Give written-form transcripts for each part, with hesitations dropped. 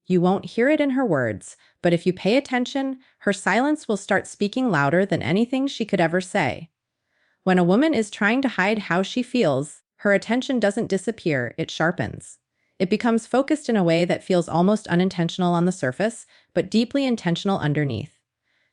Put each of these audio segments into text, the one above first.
You won't hear it in her words, but if you pay attention, her silence will start speaking louder than anything she could ever say. When a woman is trying to hide how she feels, her attention doesn't disappear, it sharpens. It becomes focused in a way that feels almost unintentional on the surface, but deeply intentional underneath.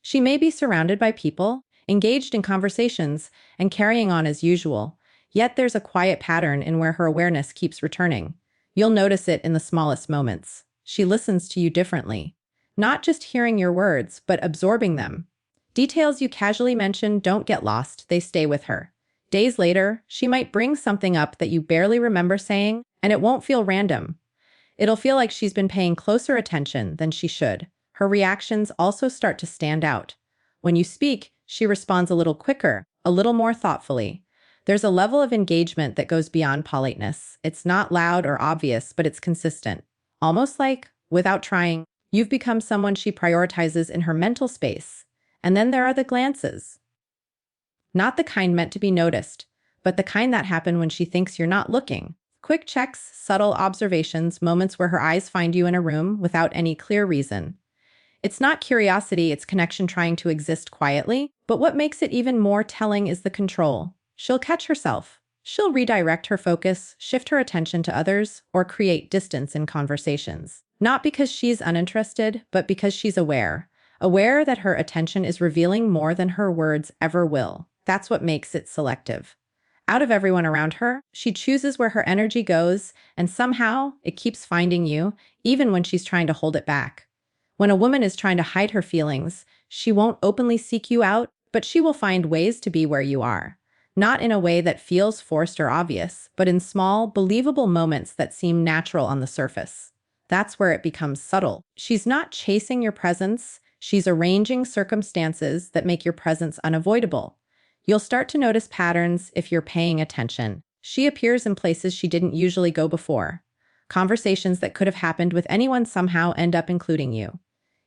She may be surrounded by people, engaged in conversations, and carrying on as usual, yet there's a quiet pattern in where her awareness keeps returning. You'll notice it in the smallest moments. She listens to you differently. Not just hearing your words, but absorbing them. Details you casually mention don't get lost, they stay with her. Days later, she might bring something up that you barely remember saying, and it won't feel random. It'll feel like she's been paying closer attention than she should. Her reactions also start to stand out. When you speak, she responds a little quicker, a little more thoughtfully. There's a level of engagement that goes beyond politeness. It's not loud or obvious, but it's consistent. Almost like, without trying, you've become someone she prioritizes in her mental space. And then there are the glances. Not the kind meant to be noticed, but the kind that happen when she thinks you're not looking. Quick checks, subtle observations, moments where her eyes find you in a room without any clear reason. It's not curiosity, it's connection trying to exist quietly, but what makes it even more telling is the control. She'll catch herself. She'll redirect her focus, shift her attention to others, or create distance in conversations. Not because she's uninterested, but because she's aware that her attention is revealing more than her words ever will. That's what makes it selective. Out of everyone around her, she chooses where her energy goes, and somehow it keeps finding you, even when she's trying to hold it back. When a woman is trying to hide her feelings, she won't openly seek you out, but she will find ways to be where you are. Not in a way that feels forced or obvious, but in small, believable moments that seem natural on the surface. That's where it becomes subtle. She's not chasing your presence, she's arranging circumstances that make your presence unavoidable. You'll start to notice patterns if you're paying attention. She appears in places she didn't usually go before. Conversations that could have happened with anyone somehow end up including you.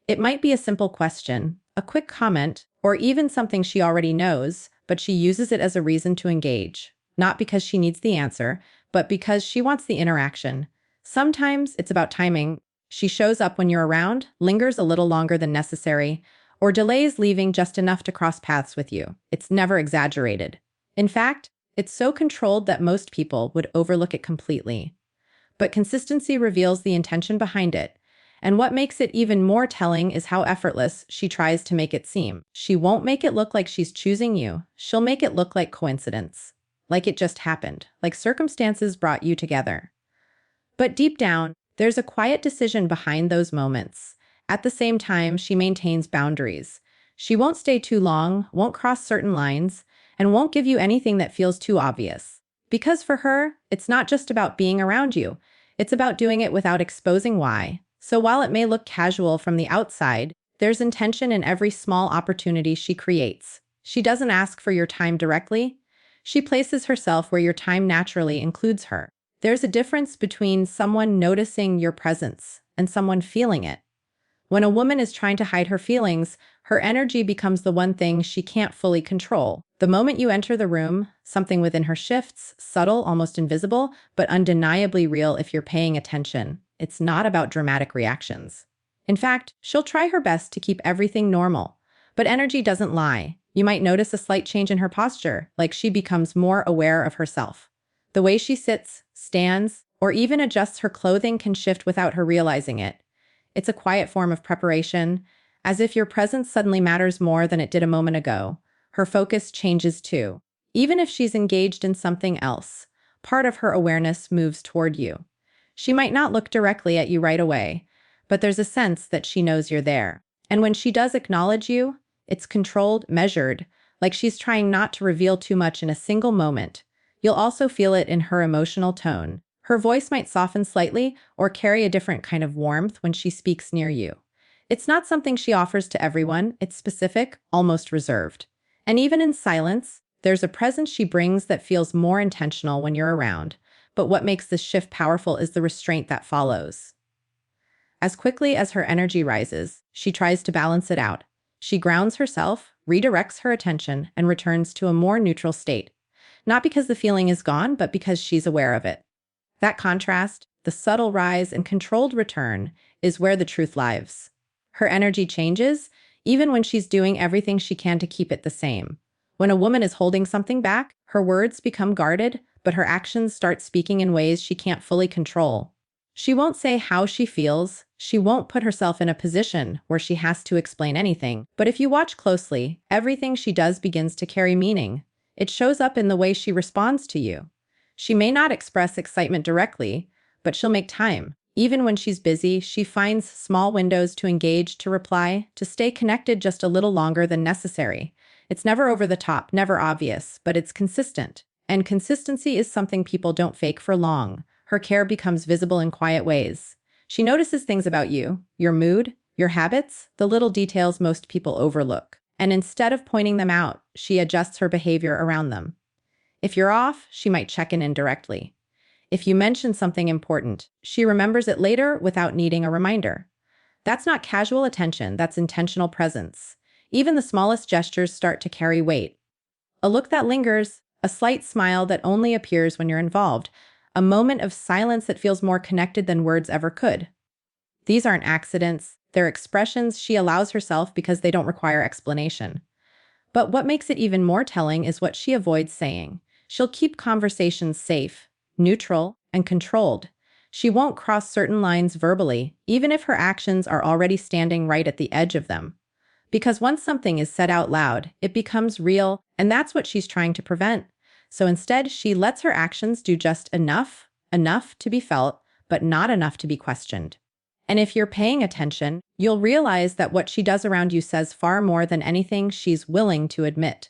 It might be a simple question, a quick comment, or even something she already knows, but she uses it as a reason to engage. Not because she needs the answer, but because she wants the interaction. Sometimes it's about timing. She shows up when you're around, lingers a little longer than necessary, or delays leaving just enough to cross paths with you. It's never exaggerated. In fact, it's so controlled that most people would overlook it completely. But consistency reveals the intention behind it. And what makes it even more telling is how effortless she tries to make it seem. She won't make it look like she's choosing you. She'll make it look like coincidence. Like it just happened. Like circumstances brought you together. But deep down, there's a quiet decision behind those moments. At the same time, she maintains boundaries. She won't stay too long, won't cross certain lines, and won't give you anything that feels too obvious. Because for her, it's not just about being around you. It's about doing it without exposing why. So while it may look casual from the outside, there's intention in every small opportunity she creates. She doesn't ask for your time directly. She places herself where your time naturally includes her. There's a difference between someone noticing your presence and someone feeling it. When a woman is trying to hide her feelings, her energy becomes the one thing she can't fully control. The moment you enter the room, something within her shifts, subtle, almost invisible, but undeniably real if you're paying attention. It's not about dramatic reactions. In fact, she'll try her best to keep everything normal. But energy doesn't lie. You might notice a slight change in her posture, like she becomes more aware of herself. The way she sits, stands, or even adjusts her clothing can shift without her realizing it. It's a quiet form of preparation, as if your presence suddenly matters more than it did a moment ago. Her focus changes too. Even if she's engaged in something else, part of her awareness moves toward you. She might not look directly at you right away, but there's a sense that she knows you're there. And when she does acknowledge you, it's controlled, measured, like she's trying not to reveal too much in a single moment. You'll also feel it in her emotional tone. Her voice might soften slightly or carry a different kind of warmth when she speaks near you. It's not something she offers to everyone, it's specific, almost reserved. And even in silence, there's a presence she brings that feels more intentional when you're around. But what makes this shift powerful is the restraint that follows. As quickly as her energy rises, she tries to balance it out. She grounds herself, redirects her attention, and returns to a more neutral state. Not because the feeling is gone, but because she's aware of it. That contrast, the subtle rise and controlled return, is where the truth lies. Her energy changes, even when she's doing everything she can to keep it the same. When a woman is holding something back, her words become guarded, but her actions start speaking in ways she can't fully control. She won't say how she feels, she won't put herself in a position where she has to explain anything, but if you watch closely, everything she does begins to carry meaning. It shows up in the way she responds to you. She may not express excitement directly, but she'll make time. Even when she's busy, she finds small windows to engage, to reply, to stay connected just a little longer than necessary. It's never over the top, never obvious, but it's consistent. And consistency is something people don't fake for long. Her care becomes visible in quiet ways. She notices things about you, your mood, your habits, the little details most people overlook. And instead of pointing them out, she adjusts her behavior around them. If you're off, she might check in indirectly. If you mention something important, she remembers it later without needing a reminder. That's not casual attention, that's intentional presence. Even the smallest gestures start to carry weight. A look that lingers, a slight smile that only appears when you're involved, a moment of silence that feels more connected than words ever could. These aren't accidents, they're expressions she allows herself because they don't require explanation. But what makes it even more telling is what she avoids saying. She'll keep conversations safe, neutral, and controlled. She won't cross certain lines verbally, even if her actions are already standing right at the edge of them. Because once something is said out loud, it becomes real, and that's what she's trying to prevent. So instead, she lets her actions do just enough to be felt, but not enough to be questioned. And if you're paying attention, you'll realize that what she does around you says far more than anything she's willing to admit.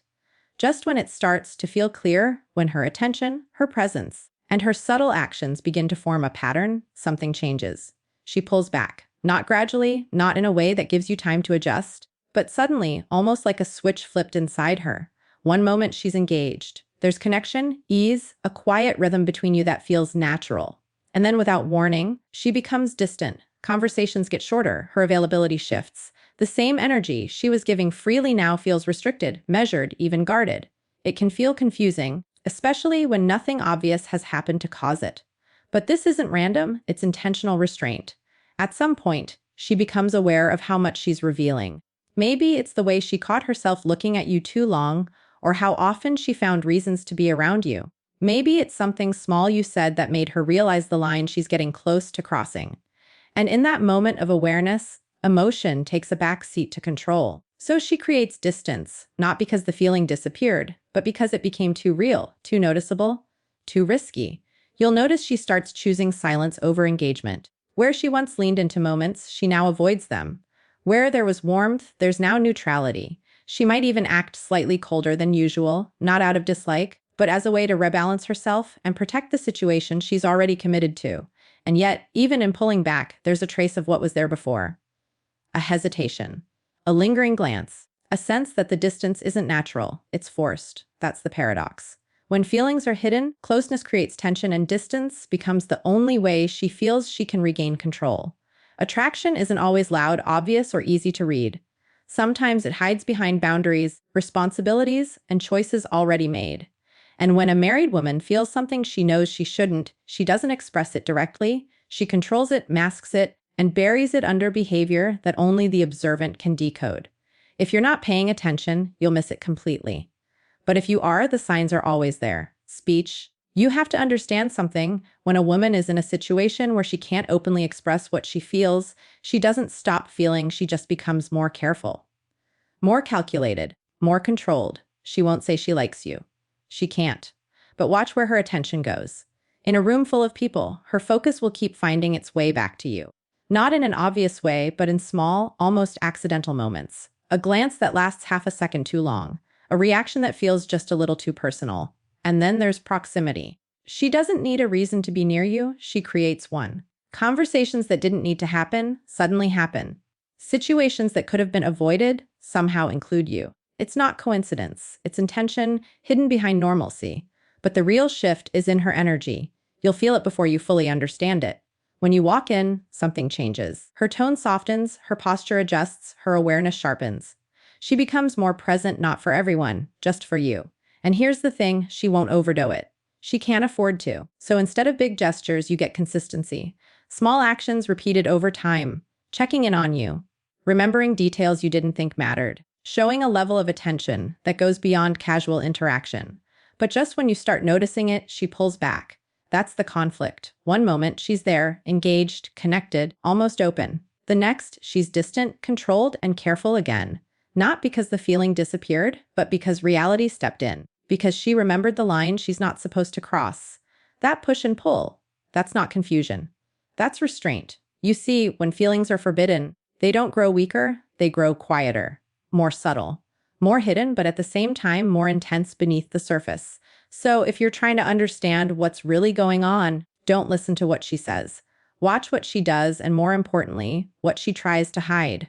Just when it starts to feel clear, when her attention, her presence, and her subtle actions begin to form a pattern, something changes. She pulls back, not gradually, not in a way that gives you time to adjust, but suddenly, almost like a switch flipped inside her. One moment she's engaged. There's connection, ease, a quiet rhythm between you that feels natural. And then without warning, she becomes distant. Conversations get shorter, her availability shifts. The same energy she was giving freely now feels restricted, measured, even guarded. It can feel confusing, especially when nothing obvious has happened to cause it. But this isn't random, it's intentional restraint. At some point, she becomes aware of how much she's revealing. Maybe it's the way she caught herself looking at you too long, or how often she found reasons to be around you. Maybe it's something small you said that made her realize the line she's getting close to crossing. And in that moment of awareness, emotion takes a back seat to control. So she creates distance, not because the feeling disappeared, but because it became too real, too noticeable, too risky. You'll notice she starts choosing silence over engagement. Where she once leaned into moments, she now avoids them. Where there was warmth, there's now neutrality. She might even act slightly colder than usual, not out of dislike, but as a way to rebalance herself and protect the situation she's already committed to. And yet, even in pulling back, there's a trace of what was there before. A hesitation, a lingering glance, a sense that the distance isn't natural, it's forced. That's the paradox. When feelings are hidden, closeness creates tension and distance becomes the only way she feels she can regain control. Attraction isn't always loud, obvious, or easy to read. Sometimes it hides behind boundaries, responsibilities, and choices already made. And when a married woman feels something she knows she shouldn't, she doesn't express it directly, she controls it, masks it, and buries it under behavior that only the observant can decode. If you're not paying attention, you'll miss it completely. But if you are, the signs are always there. Speech. You have to understand something. When a woman is in a situation where she can't openly express what she feels, she doesn't stop feeling, she just becomes more careful. More calculated, more controlled. She won't say she likes you. She can't. But watch where her attention goes. In a room full of people, her focus will keep finding its way back to you. Not in an obvious way, but in small, almost accidental moments. A glance that lasts half a second too long. A reaction that feels just a little too personal. And then there's proximity. She doesn't need a reason to be near you, she creates one. Conversations that didn't need to happen suddenly happen. Situations that could have been avoided somehow include you. It's not coincidence, it's intention hidden behind normalcy. But the real shift is in her energy. You'll feel it before you fully understand it. When you walk in, something changes. Her tone softens, her posture adjusts, her awareness sharpens. She becomes more present, not for everyone, just for you. And here's the thing, she won't overdo it. She can't afford to. So instead of big gestures, you get consistency. Small actions repeated over time, checking in on you, remembering details you didn't think mattered, showing a level of attention that goes beyond casual interaction. But just when you start noticing it, she pulls back. That's the conflict. One moment, she's there, engaged, connected, almost open. The next, she's distant, controlled, and careful again. Not because the feeling disappeared, but because reality stepped in. Because she remembered the line she's not supposed to cross. That push and pull, that's not confusion. That's restraint. You see, when feelings are forbidden, they don't grow weaker, they grow quieter, more subtle, more hidden, but at the same time more intense beneath the surface. So if you're trying to understand what's really going on, don't listen to what she says. Watch what she does, and more importantly, what she tries to hide.